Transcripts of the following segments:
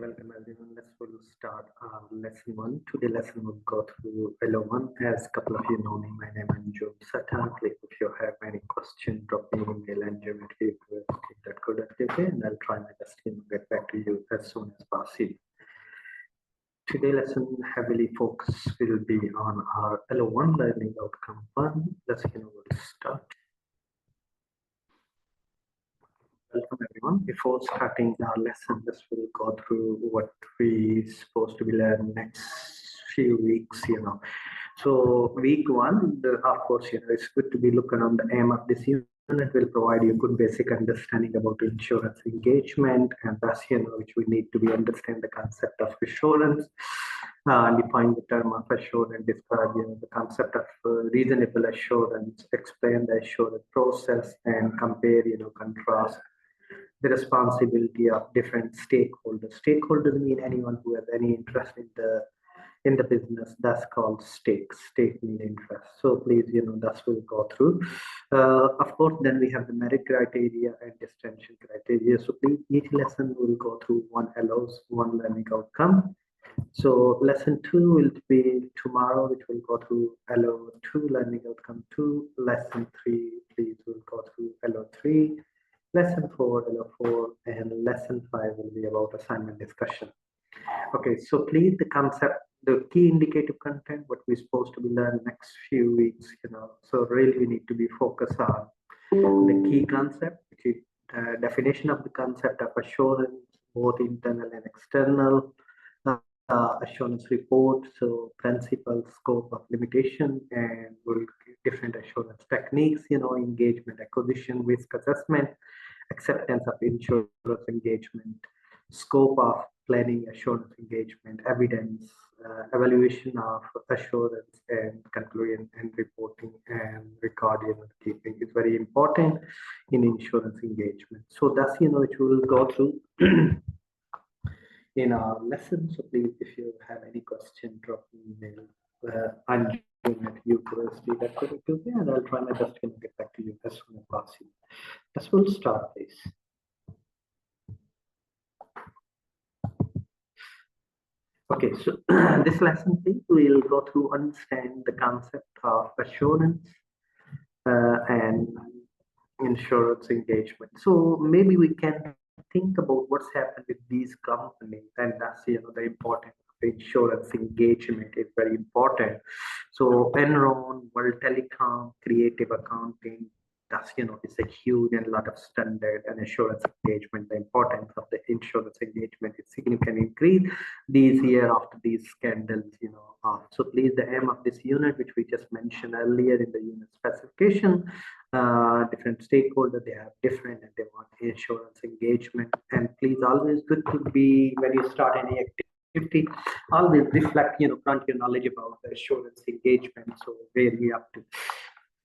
Welcome everyone. We'll start lesson one. Today lesson will go through LO1. As a couple of you know me, my name is Anju Satan. If you have any question, drop me an email anju@uk.co.uk and I'll try my best to get back to you as soon as possible. Today lesson heavily focus will be on our LO1 learning outcome one. We'll start. Welcome everyone. Before starting our lesson, this will go through what we supposed to be learning next few weeks. So week one, of course, it's good to be looking on the aim of this unit. Will provide you good basic understanding about insurance engagement, and thus which we need to be understand the concept of assurance, define the term of assurance, describe the concept of reasonable assurance, explain the assurance process, and compare contrast the responsibility of different stakeholders. Stakeholders mean anyone who has any interest in the business. That's called stakes. Stake mean interest. So please, that's we'll go through. Of course, then we have the merit criteria and distinction criteria. So please, each lesson will go through one LOs, one learning outcome. So lesson 2 will be tomorrow, which will go through LO2 learning outcome 2. Lesson 3, please, will go through LO3. Lesson 4, LO4, and lesson 5 will be about assignment discussion. Okay, so please, the concept, the key indicative content, what we're supposed to be learning next few weeks, so really we need to be focused on the key concept, which is definition of the concept of assurance, both internal and external, assurance report, so principle, scope of limitation, and different assurance techniques, engagement, acquisition, risk assessment, acceptance of insurance engagement, scope of planning assurance engagement, evidence, evaluation of assurance, and conclusion and reporting and record keeping is very important in insurance engagement. So that's which we will go through in our lesson. So please, if you have any question, drop me an email. I'm at university.co.uk and I'll try my best to get back to you as soon as possible. Let's we'll start this. Okay, so this lesson, please, we'll go through understand the concept of assurance and insurance engagement. So maybe we can think about what's happened with these companies, and that's the importance of insurance engagement is very important. So Enron, World Telecom, Creative Accounting, that's it's a huge and a lot of standard and assurance engagement. The importance of the insurance engagement is significantly increased these year after these scandals. So please, the aim of this unit, which we just mentioned earlier in the unit specification, different stakeholders, they have different and they want insurance engagement. And please, always good to be when you start any activity, always reflect front your knowledge about the assurance engagement, so where we up to.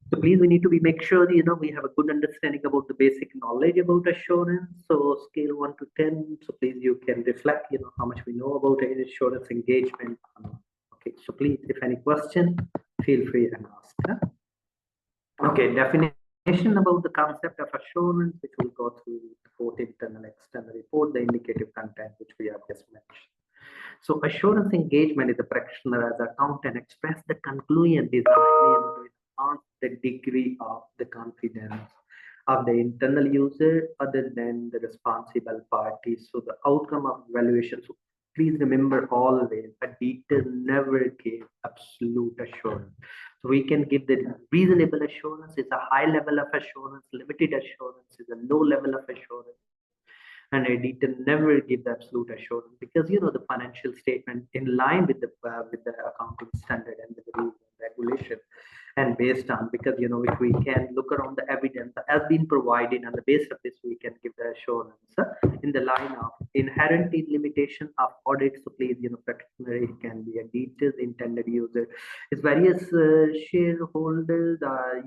So please, we need to make sure we have a good understanding about the basic knowledge about assurance. So scale 1 to 10. So please, you can reflect how much we know about insurance engagement. Okay, so please, if any question, feel free and ask. Okay, definition about the concept of assurance, which will go through both internal and external report, the indicative content which we have just mentioned. So assurance engagement is a practitioner as account and express the conclusion designed on the degree of the confidence of the internal user other than the responsible party. So the outcome of evaluation. So please remember always, a detail never gave absolute assurance. So we can give the reasonable assurance, it's a high level of assurance, limited assurance is a low level of assurance. And auditor never give the absolute assurance, because the financial statement in line with the accounting standard and with the rules and regulation, and based on, because if we can look around the evidence that has been provided, on the basis of this we can give the assurance in the line of inherent limitation of audit. So please, practitioner, it can be auditors, intended user, it's various shareholders,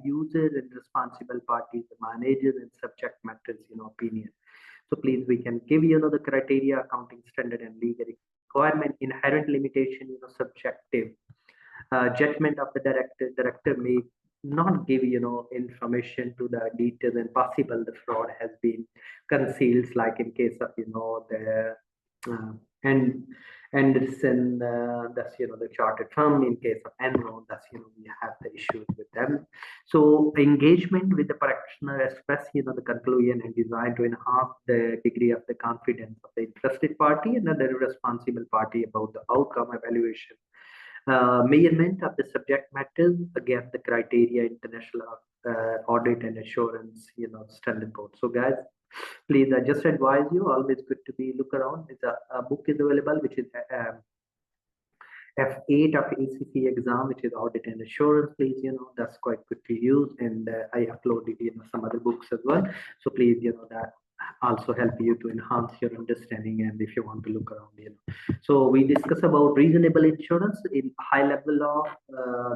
users, and responsible parties, the managers, and subject matters opinion. So please, we can give the criteria, accounting standard, and legal requirement, inherent limitation, subjective judgment of the director. Director may not give information to the details, and possible the fraud has been concealed, like in case of the And it's in that's the chartered firm. In case of Enron, that's we have the issues with them. So engagement with the practitioner express the conclusion and designed to enhance the degree of the confidence of the interested party and the responsible party about the outcome evaluation. Measurement of the subject matters against the criteria international audit and assurance standard board. So guys, please, I just advise you, always good to be look around. It's a book is available, which is F8 of ACC exam, which is audit and assurance. Please, that's quite good to use. And I uploaded, some other books as well. So please, that also help you to enhance your understanding. And if you want to look around, So we discuss about reasonable insurance in high level of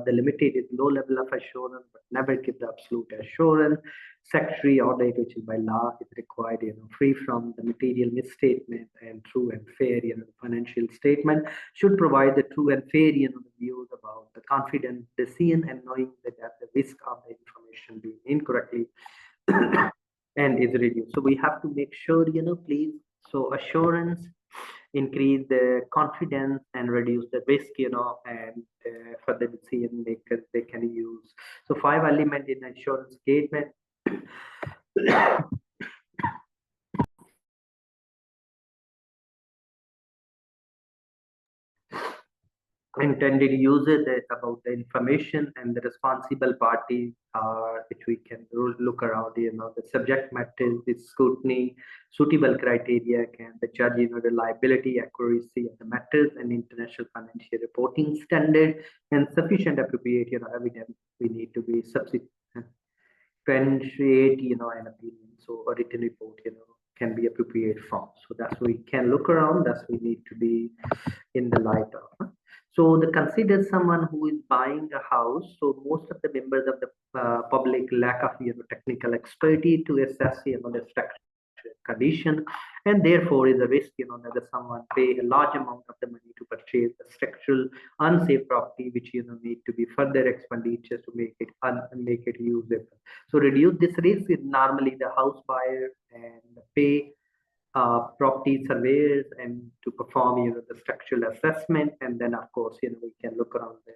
the limited is low level of assurance, but never give the absolute assurance. Statutory audit, which is by law, is required, free from the material misstatement and true and fair, financial statement should provide the true and fair, views about the confident decision and knowing that the risk of the information being incorrectly and is reduced. So we have to make sure, please. So assurance increase the confidence and reduce the risk, and for the decision makers they can use. So 5 elements in insurance statement. Intended user about the information and the responsible parties which we can look around, the subject matter is scrutiny, suitable criteria can the judge, the liability, accuracy of the matters and international financial reporting standard and sufficient appropriate, evidence we need to be substantiate, an opinion. So a written report, can be appropriate from. So that's we can look around, that's we need to be in the light of. So the consider someone who is buying a house. So most of the members of the public lack of technical expertise to assess the structure condition, and therefore is a risk that someone pay a large amount of the money to purchase a structural unsafe property, which need to be further expenditures to make it usable. So reduce this risk is normally the house buyer and pay property surveyors and to perform the structural assessment, and then of course we can look around the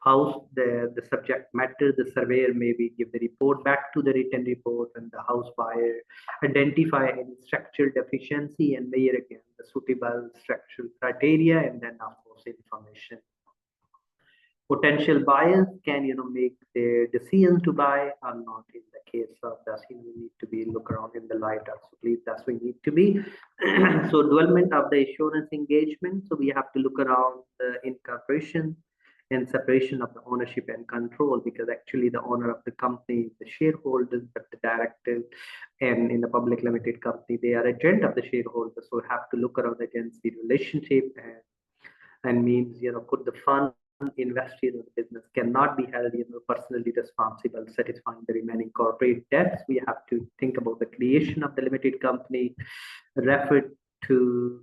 house, the subject matter, the surveyor maybe give the report back to the written report, and the house buyer identify any structural deficiency and measure again the suitable structural criteria, and then of course information. Potential buyers can make their decision to buy or not. In the case of that, we need to be look around in the light of, so please that's we need to be. So development of the assurance engagement, so we have to look around the incorporation and separation of the ownership and control, because actually the owner of the company is the shareholders, but the directors and in the public limited company they are agent of the shareholders. So we have to look around against the relationship and means could the fund invested in the business cannot be held personally responsible satisfying the remaining corporate debts. We have to think about the creation of the limited company referred to,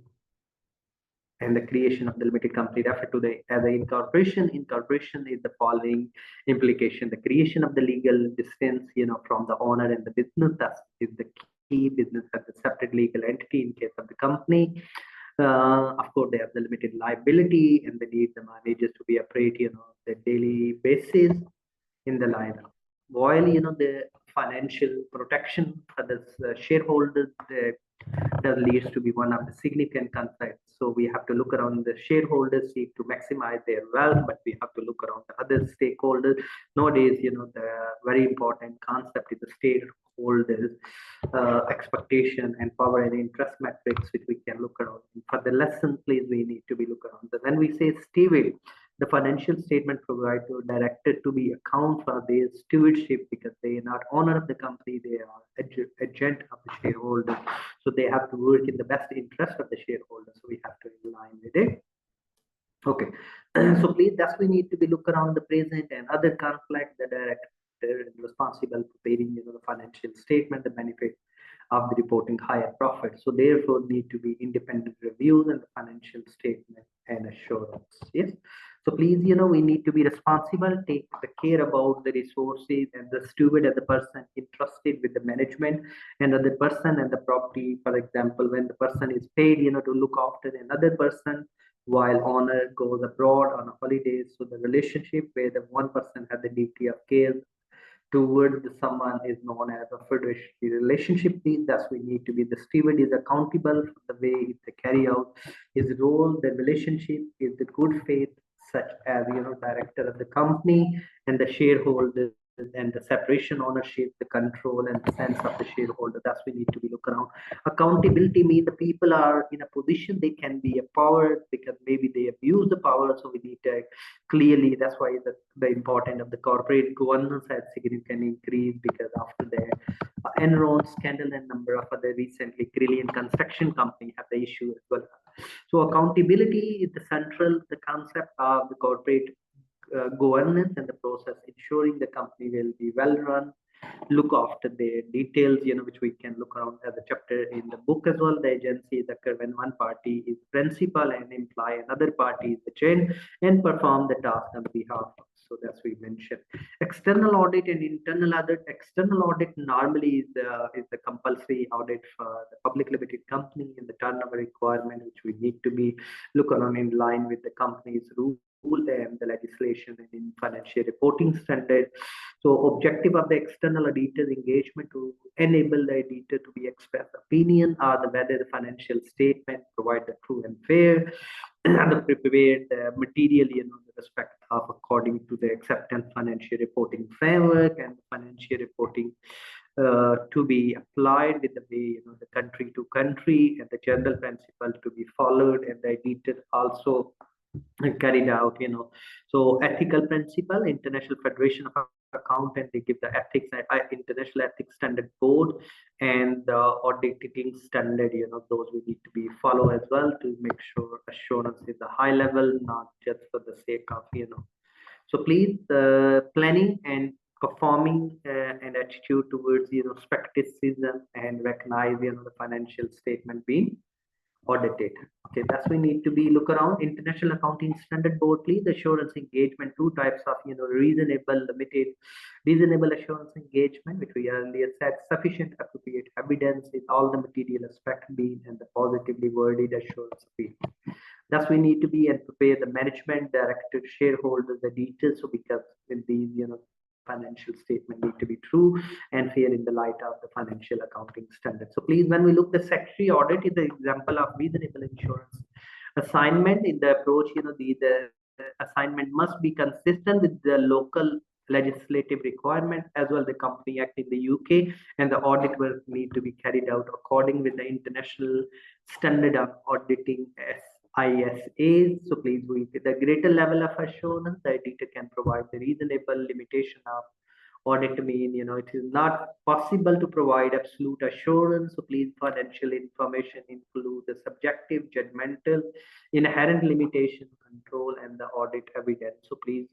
and the creation of the limited company referred to as the incorporation. Incorporation is the following implication: the creation of the legal distance from the owner and the business. That is the key. Business as a separate legal entity in case of the company. Of course, they have the limited liability and they need the managers to be operating on the daily basis in the lineup. While the financial protection for the shareholders that leads to be one of the significant concepts. So we have to look around the shareholders seek to maximize their wealth, but we have to look around the other stakeholders. Nowadays, the very important concept is the stakeholders expectation and power and interest metrics, which we can look around. And for the lesson, please, we need to be look around. So when we say steward, the financial statement provide to directed to be account for their stewardship, because they are not owner of the company, they are agent of the shareholder. So they have to work in the best interest of the shareholder. So we have to align with it. Okay. So please, that's we need to be look around the present and other conflict, the director responsible for paying the financial statement, the benefit of the reporting higher profit. So therefore need to be independent reviews and the financial statement and assurance. Yes. So please, we need to be responsible, take the care about the resources and the steward and the person entrusted with the management and other person and the property. For example, when the person is paid, to look after another person while owner goes abroad on a holiday. So the relationship where the one person has the duty of care toward someone is known as a fiduciary relationship. Thus, we need to be the steward is accountable for the way they carry out his role. The relationship is the good faith, such as director of the company and the shareholders and the separation ownership, the control and the sense of the shareholder. Thus, we need to be look around. Accountability means the people are in a position they can be empowered because maybe they abuse the power. So we need to clearly, that's why the importance of the corporate governance has significantly increased because after the Enron scandal and number of other recently Korean construction company have the issue as well. So accountability is the central the concept of the corporate governance and the process ensuring the company will be well run, look after the details, which we can look around as a chapter in the book as well. The agencies occur when one party is principal and imply another party is the chain and perform the task on behalf of. So that's we mentioned. External audit and internal audit. External audit normally is the compulsory audit for the public limited company and the turnover requirement, which we need to be look around in line with the company's rule and the legislation and in financial reporting standard. So objective of the external auditor's engagement to enable the auditor to be express opinion or the whether the financial statement provide the true and fair and the prepared material, the respect of according to the acceptance financial reporting framework and financial reporting to be applied with the way, the country to country and the general principle to be followed and the auditor also carried out, so ethical principle, International Federation of Accountant, they give the ethics, International Ethics Standard Board and the auditing standard, those we need to be follow as well to make sure assurance is a high level, not just for the sake of, So please, planning and performing and attitude towards, skepticism and recognize, the financial statement being audited. Okay, that's we need to be look around. International Accounting Standard Board, please. Assurance engagement, two types of reasonable, limited, reasonable assurance engagement, which we earlier said, sufficient appropriate evidence is all the material aspect being and the positively worded assurance appeal. Thus, we need to be and prepare the management, director, shareholders, the details. So because in these, financial statement need to be true and fair in the light of the financial accounting standards. So please, when we look the statutory audit is the example of reasonable insurance assignment in the approach, the assignment must be consistent with the local legislative requirement as well the company act in the UK and the audit will need to be carried out according with the international standard of auditing ISAs. So please, with the greater level of assurance, the auditor can provide the reasonable limitation of audit mean, it is not possible to provide absolute assurance. So please, financial information include the subjective, judgmental, inherent limitation, control, and the audit evidence. So please,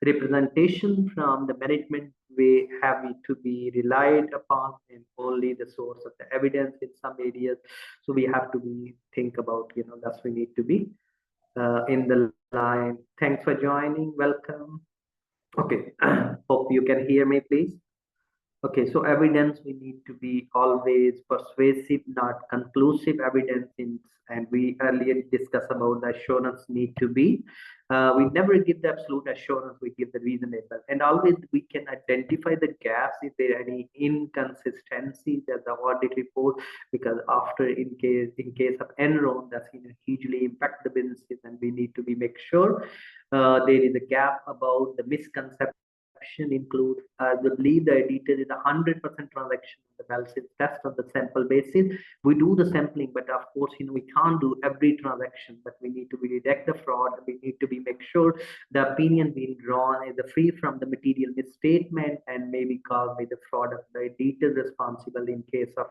representation from the management way have to be relied upon and only the source of the evidence in some areas. So we have to be think about, that's we need to be in the line. Thanks for joining. Welcome. Okay, hope you can hear me, please. Okay, so evidence we need to be always persuasive, not conclusive evidence. And we earlier discussed about the assurance need to be. We never give the absolute assurance, we give the reasonable. And always we can identify the gaps if there are any inconsistencies at the audit report, because after in case of Enron, that's hugely impact the businesses and we need to be make sure there is a gap about the misconception include we believe the editor is 100% transaction the balances test on the sample basis. We do the sampling, but of course, we can't do every transaction, but we need to be detect the fraud. We need to be make sure the opinion being drawn is free from the material misstatement and maybe caused by the fraud of the editor responsible in case of,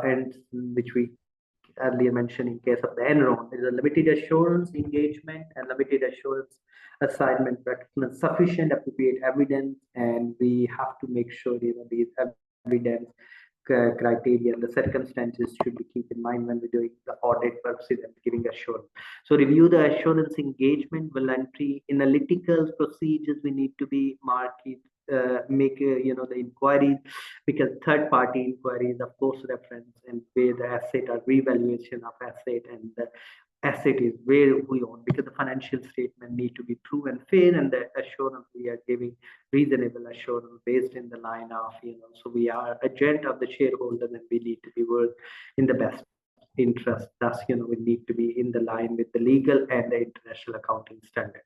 and which we earlier mentioned in case of the Enron. There is a limited assurance engagement and limited assurance assignment recognize sufficient appropriate evidence, and we have to make sure these evidence criteria and the circumstances should be keep in mind when we're doing the audit purposes and giving assurance. So review the assurance engagement, voluntary analytical procedures. We need to be market, make the inquiries, because third party inquiries, of course, reference and where the asset or revaluation of asset and the asset is where we own, because the financial statement need to be true and fair, and the assurance we are giving reasonable assurance based in the line of, so we are agent of the shareholder and we need to be work in the best interest. Thus, we need to be in the line with the legal and the international accounting standard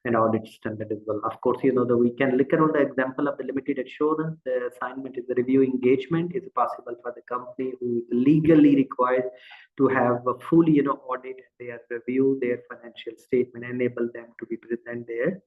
and audit standard as well. Of course, we can look around the example of the limited assurance. The assignment is the review engagement is possible for the company who is legally required to have a full, audit and they review their financial statement, enable them to be present there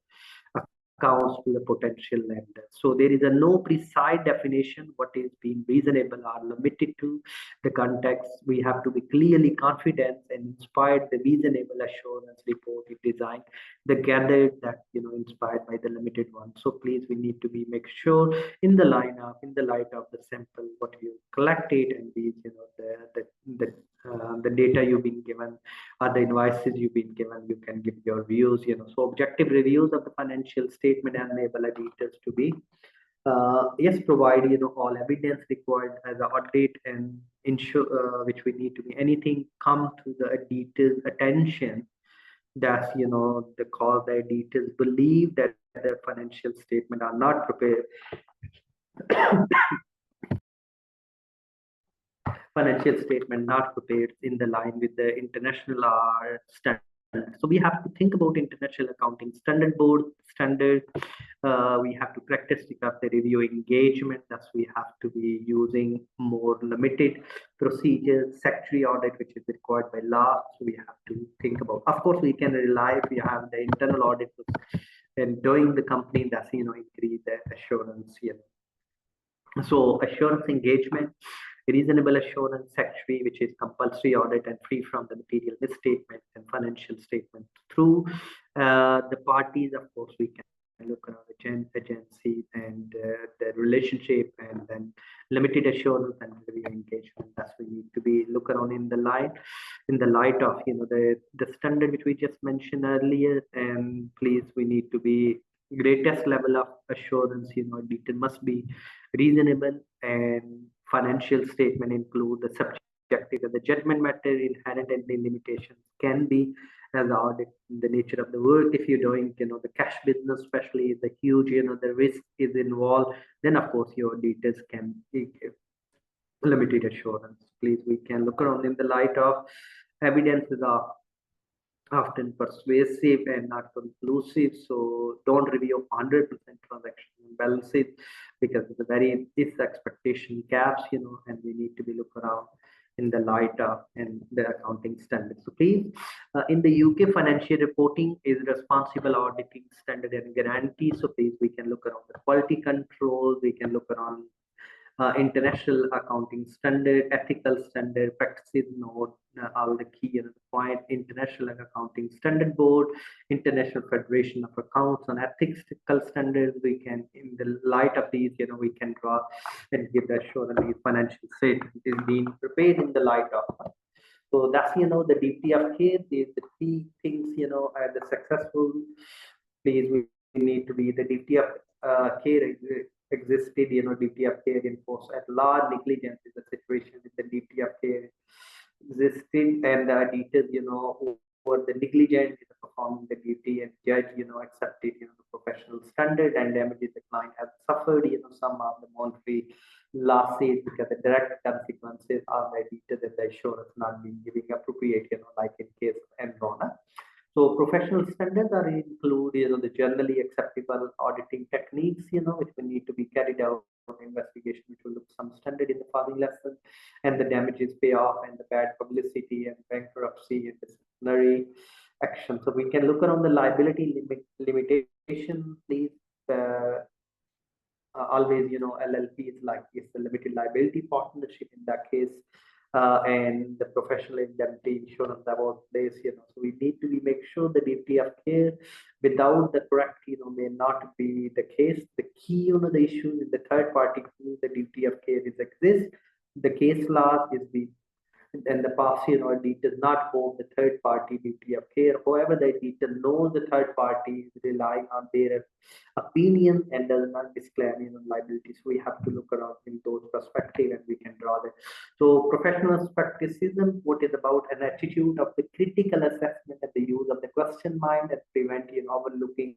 accounts to the potential lender. So there is a no precise definition what is being reasonable or limited to the context. We have to be clearly confident and inspired the reasonable assurance report is designed, the gathered that inspired by the limited one. So please, we need to be make sure in the light of the sample what you collected and these the data you've been given or the invoices you've been given, you can give your views. So objective reviews of the financial statement enable editors to be yes, provide all evidence required as an audit and ensure which we need to be anything come to the editor's attention that the cause the editors believe that their financial statement are not prepared financial statement not prepared in the line with the international standard. So we have to think about international accounting standard board standard. We have to practice the review engagement. Thus, we have to be using more limited procedures, secretary audit, which is required by law. So we have to think about. Of course, we can rely if we have the internal audit and doing the company. That's increase the assurance here. So assurance engagement, reasonable assurance secretary, which is compulsory audit and free from the material misstatement and financial statement through the parties. Of course, we can look at agency and the relationship, and then limited assurance and review engagement. That's we need to be look around in the light of the standard which we just mentioned earlier. And please, we need to be greatest level of assurance. Detail must be reasonable, and financial statement include the subjective and the judgment matter inherent and the limitations can be as audit the nature of the work. If you're doing the cash business especially, the huge the risk is involved, then of course your details can be limited assurance. Please, we can look around in the light of evidences of often persuasive and not conclusive. So don't review 100% transaction balances, because it's a very expectation gaps, and we need to be look around in the light of and the accounting standards. So please, in the UK, financial reporting is responsible auditing standard and guarantee. So please, we can look around the quality control, we can look around international accounting standard, ethical standard, practices note, all the key point, international accounting standard board, international federation of accounts on ethical standards. We can, in the light of these, we can draw and give that show that the financial statement is being prepared in the light of. So that's the duty of care. The key things the successful. Please, we need to be the duty of care existed, duty of care enforced at law. Negligence is a situation with the duty of care existed, and the details, over the negligent performing the duty, and judge, accepted, the professional standard and damages the client has suffered, some of the monetary losses because the direct consequences are the details and the assurance not being giving appropriate, like in case of Enrona. So professional standards are include, the generally acceptable auditing techniques, which will need to be carried out investigation, which will look some standard in the following lesson, and the damages payoff and the bad publicity and bankruptcy and disciplinary action. So we can look around the liability limitation. Please, always, LLP is like it's a limited liability partnership. In that case, and the professional indemnity insurance about this, so we need to be make sure the duty of care without the correct, may not be the case. The key, the issue in the third party, the duty of care is exist. The case law is the and the partial or deed does not hold the third party duty of care. However, the debtor knows the third party is relying on their opinion and does not disclaim liability. So we have to look around in those perspectives and we can draw that. So professional skepticism, what is about an attitude of the critical assessment and the use of the question mind and prevent overlooking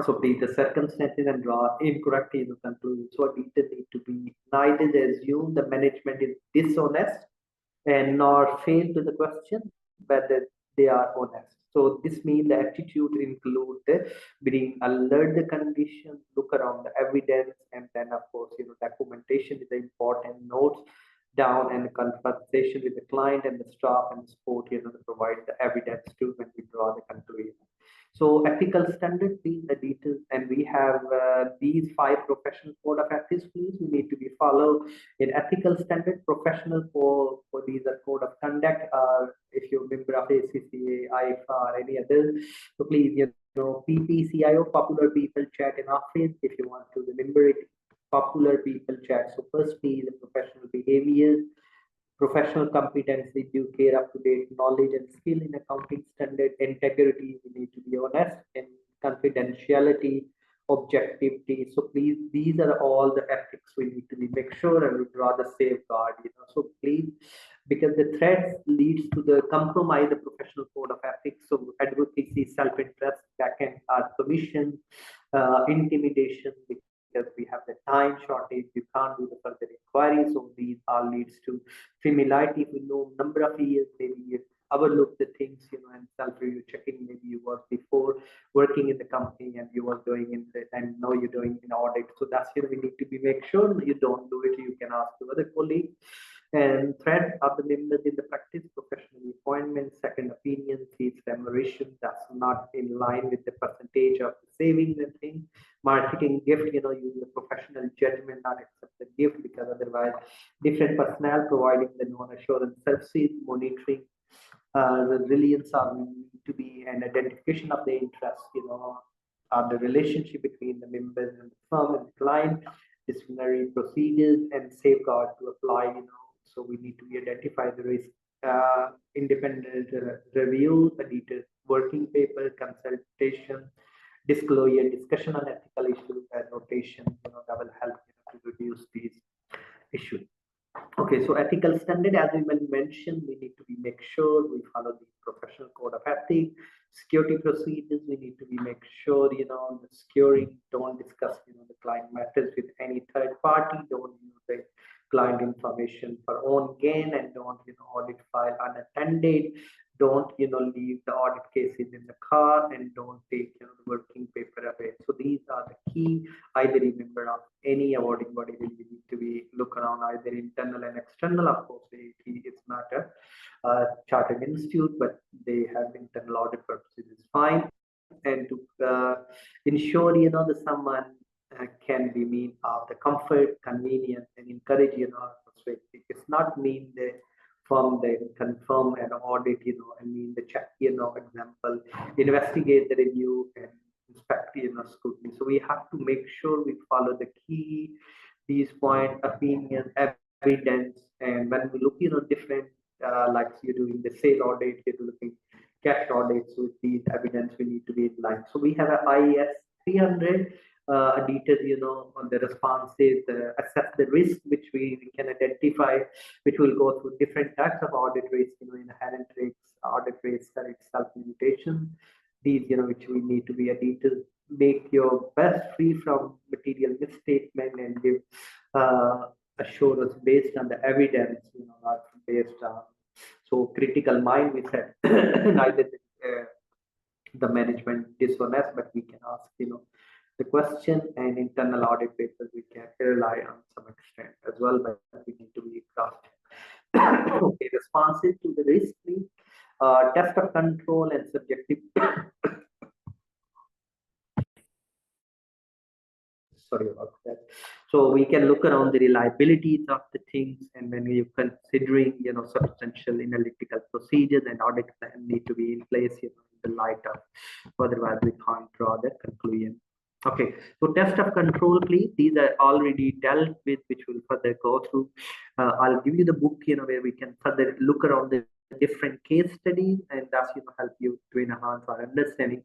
so the circumstances and draw incorrect conclusions. So a detail need to be neither assume the management is dishonest and nor fail to the question whether they are honest. So this means the attitude include the being alert the condition, look around the evidence, and then of course documentation is the important notes down and conversation with the client and the staff and the support to provide the evidence to when we draw the conclusion. So ethical standards being the details, and we have these 5 professional code of ethics. Please, we need to be followed in ethical standard. Professional for these are code of conduct. If you're a member of ACCA, IFA, or any other, so please PPCIO, popular people chat in office. If you want to remember it, popular people chat. So first P is the professional behavior. Professional competency, due care, up-to-date knowledge and skill in accounting standard, integrity, we need to be honest, and confidentiality, objectivity. So please, these are all the ethics we need to be make sure and we draw the safeguard, So please, because the threats leads to the compromise the professional code of ethics. So advocacy, self-interest, backend, commission, intimidation, because we have the time shortage, you can't do the further inquiry. So these all leads to familiarity. We know number of years, maybe you overlook the things, and self-review checking. Maybe you was before working in the company and you was doing it, and now you're doing an audit. So that's we need to be make sure that you don't do it. You can ask the other colleagues. And threat of the members in the practice, professional appointment, second opinion, fees, remuneration, that's not in line with the percentage of the savings and things. Marketing gift, use the professional judgment, not accept the gift, because otherwise different personnel providing the non-assurance services, monitoring, resilience are to be an identification of the interest, of the relationship between the members and the firm and the client, disciplinary procedures and safeguard to apply, so we need to identify the risk, independent review, edited working paper, consultation, disclosure, discussion on ethical issues, and notation, that will help to reduce these issues. Okay, so ethical standard, as we mentioned, we need to be make sure we follow the professional code of ethics. Security procedures, we need to be make sure, the securing, don't discuss, the client matters with any third party, don't use the client information for own gain, and don't, audit file unattended, don't, leave the audit cases in the car, and don't take, the working paper away. So these are the key. Either remember of any awarding body will need to be look around either internal and external. Of course, it's not a chartered institute, but they have internal audit purposes is fine. And to ensure, that someone can be mean of the comfort, convenience, and encourage, it's not mean the firm then confirm and audit, the check, example, investigate the review and inspect, scrutiny. So we have to make sure we follow the key, these point, opinion, evidence, and when we look, different, like you're doing the sale audit, you're looking cash audits with these evidence, we need to be in line. So we have a IS 300 details, on the responses, assess the risk which we can identify, which will go through different types of audit risks, inherent risks, audit risks, and self-limitation. These, which we need to be a detail, make your best free from material misstatement and give assurance based on the evidence, not based on. So critical mind, we said, neither the management dishonest, but we can ask, the question, and internal audit papers we can rely on some extent as well, but we need to be crafted. Okay, responses to the risk, please. Test of control and subjective sorry about that. So we can look around the reliabilities of the things, and when you're considering, substantial analytical procedures and audit plan need to be in place, in the light of, otherwise we can't draw the conclusion. Okay, so test of control, please. These are already dealt with, which we'll further go through. I'll give you the book, where we can further look around the different case studies, and that's, help you to enhance our understanding.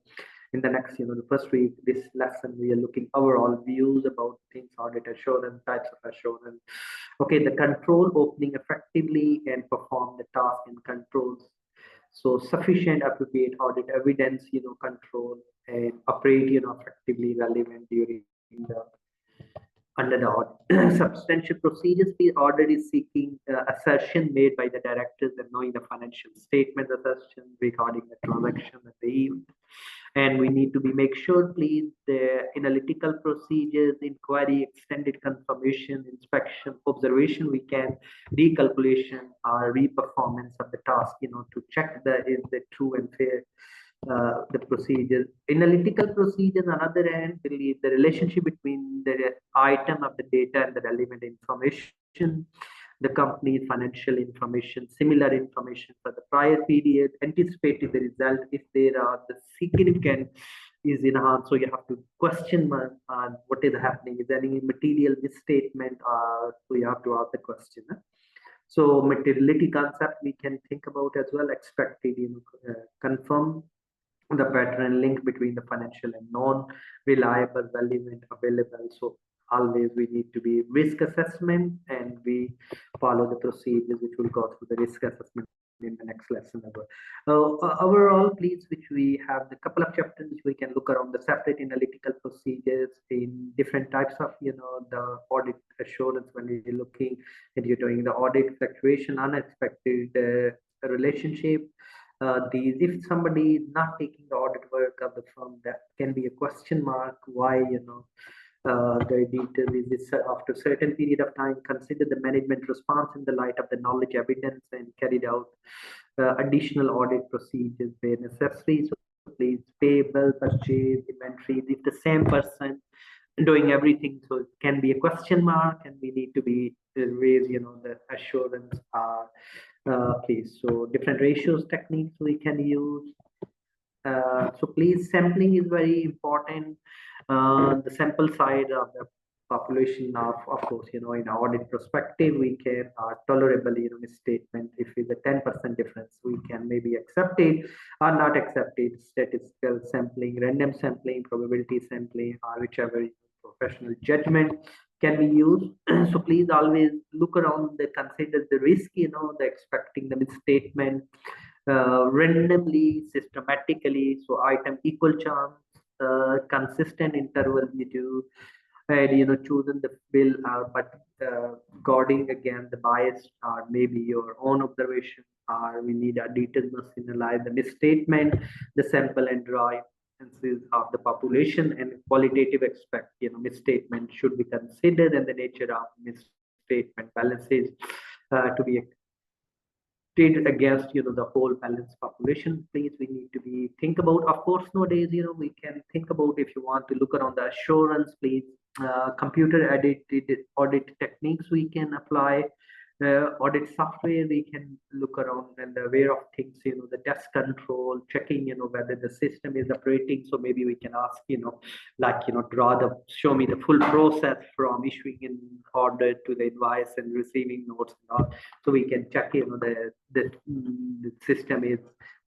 In the next, the first week, this lesson, we are looking overall views about things, audit assurance, types of assurance. Okay, the control opening effectively and perform the task and controls. So sufficient appropriate audit evidence, control and operate, effectively relevant during the under the audit. Substantial procedures, the audit is seeking assertion made by the directors and knowing the financial statement assertion regarding the transaction that they event. And we need to be make sure, please, the analytical procedures, inquiry, extended confirmation, inspection, observation, we can recalculation or reperformance of the task, to check that is the true and fair the procedures. Analytical procedures, on the other hand, believe the relationship between the item of the data and the relevant information, the company's financial information, similar information for the prior period, anticipating the result if there are the significant is enhanced. So you have to question on what is happening. Is there any material misstatement? So you have to ask the question. So materiality concept we can think about as well. Expected, confirm the pattern link between the financial and non-reliable, relevant, available. So always we need to be risk assessment, and we follow the procedures which will go through the risk assessment in the next lesson as well. Overall, please, which we have the couple of chapters which we can look around the separate analytical procedures in different types of, the audit assurance when we're looking and you're doing the audit fluctuation, unexpected relationship. These, if somebody is not taking the audit work of the firm, that can be a question mark. Why, the detail is this after a certain period of time, consider the management response in the light of the knowledge evidence and carried out additional audit procedures where necessary. So please, payable, purchase, inventory, if the same person doing everything, so it can be a question mark, and we need to be raise, the assurance okay. So different ratios techniques we can use. So please, sampling is very important. The sample size of the population of course, in audit perspective, we can tolerable, misstatement. If it's a 10% difference, we can maybe accept it or not accept it. Statistical sampling, random sampling, probability sampling, or whichever professional judgment can be used. So please always look around, the consider the risk, the expecting the misstatement randomly, systematically. So item equal chance, consistent interval you do, and choosing the bill, but guarding against the bias or maybe your own observation, or we need a detailed must analyze the misstatement, the sample and draw instances of the population, and qualitative expect, misstatement should be considered, and the nature of misstatement balances to be treated against, the whole balanced population. Please, we need to be think about, of course, nowadays, we can think about, if you want to look around the assurance, please, computer audit techniques we can apply, audit software we can look around and aware of things, the test control, checking, whether the system is operating. So maybe we can ask, like, show me the full process from issuing an order to the advice and receiving notes and all. So we can check, the system is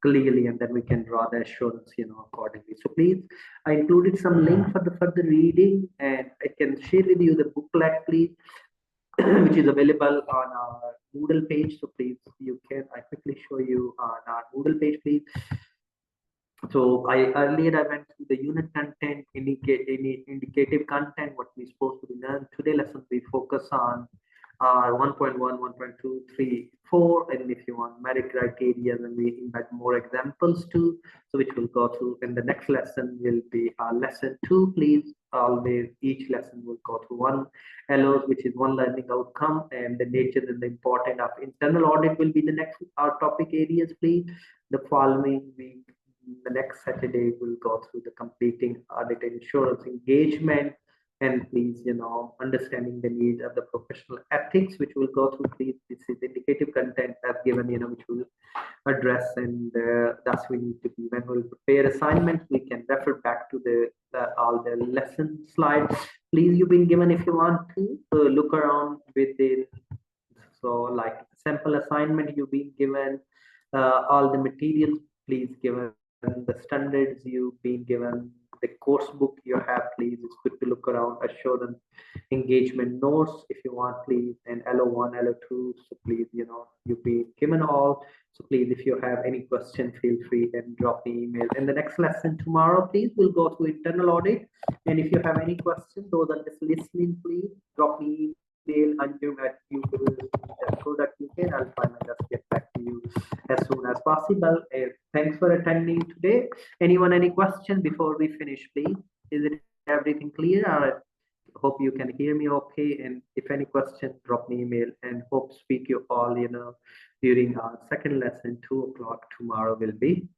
clearly, and then we can draw the assurance, accordingly. So please, I included some link for the further reading, and I can share with you the booklet, please, which is available on our Moodle page. So please, I quickly show you on our Moodle page, please. So earlier I went through the unit content, indicative content, what we're supposed to be learn. Today lesson we focus on 1.1, 1.2, 3, 4, and if you want merit criteria, then we embed more examples too. So which we'll go through. And the next lesson will be lesson 2. Please, always each lesson will go through one LOs, which is one learning outcome, and the nature and the importance of internal audit will be the next our topic areas. Please, the following week, the next Saturday, we'll go through the completing audit insurance engagement. and please, understanding the needs of the professional ethics, which will go through. Please, this is indicative content I've given, which will address, and thus we need to be, when we'll prepare assignments, we can refer back to all the lesson slides. Please, you've been given, if you want to look around within, so like sample assignment you've been given, all the materials please given, the standards you've been given, the course book you have, please, it's good to look around, assurance engagement notes if you want, please, and LO1, LO2, so please, you've been given all. So please, if you have any question, feel free and drop me email. In the next lesson tomorrow, please, we'll go through internal audit. And if you have any questions, those are just listening, please drop me email anjum@upil.co.uk. I'll try my best to get back to you as soon as possible. Thanks for attending today. Anyone, any question before we finish, please? Is it everything clear? I hope you can hear me okay. And if any question, drop me email, and hope speak you all, during our second lesson, 2 o'clock tomorrow will be.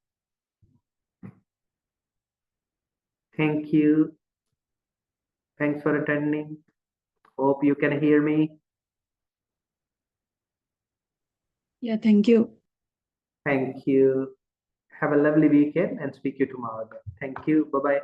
Thank you. Thanks for attending. Hope you can hear me. Yeah, thank you. Thank you. Have a lovely weekend and speak to you tomorrow. Thank you. Bye-bye.